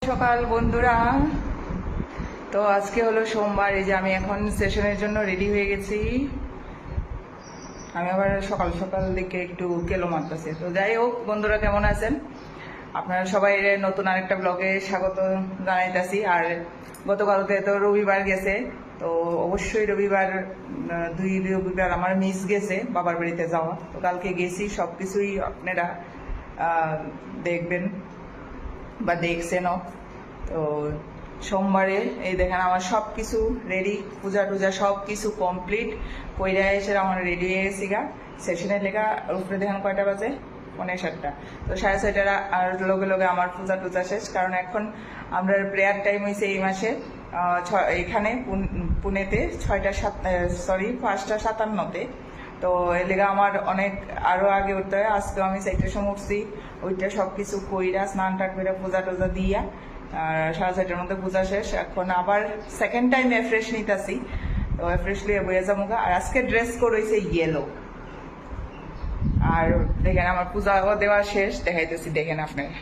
সকাল বন্ধুরা, তো আজকে হলো সোমবার। এই যে আমি এখন সেশনের জন্য রেডি হয়ে গেছি। আমি আবার সকাল সকাল দিকে একটু কেলো মারতেছি। তো যাই হোক বন্ধুরা, কেমন আছেন আপনারা সবাই? নতুন আরেকটা ব্লগে স্বাগত জানাইতেছি। আর গতকালকে তো রবিবার গেছে, তো অবশ্যই রবিবার দুই রবিবার আমার মিস গেছে বাবার বাড়িতে যাওয়া। তো কালকে গেছি, সবকিছুই আপনারা দেখবেন বা দেখছেনও। তো সোমবারে এই দেখেন আমার সব কিছু রেডি, পূজা টুজা সব কিছু কমপ্লিট কইরা এসে আমার রেডি হয়ে গেছি গা। সেশনের লেখা উপরে দেখেন কয়টা বাজে, 6:45। তো 6:30 আর লগে লগে আমার পূজা টুজা শেষ। কারণ এখন আমরা প্রেয়ার টাইম হয়েছে এই মাসে এখানে পুনেতে 5:57। তো এর লেগে আমার অনেক আরো আগে উঠতে হয়। আজকে আমি 4টার সময় উঠছি, ওইটা সবকিছু কইরা স্নান টান করে পূজা টুজা দিয়া 6:30 মধ্যে পূজা শেষ। এখন আবার সেকেন্ড টাইম ফ্রেশ নিতেছি। তো ফ্রেশ লিয়ে বইয়া যাবো। আর আজকে ড্রেস কোড হয়েছে ইয়েলো। আর দেখেন আমার পূজা দেওয়া শেষ, দেখাইতেছি দেখেন আপনারা।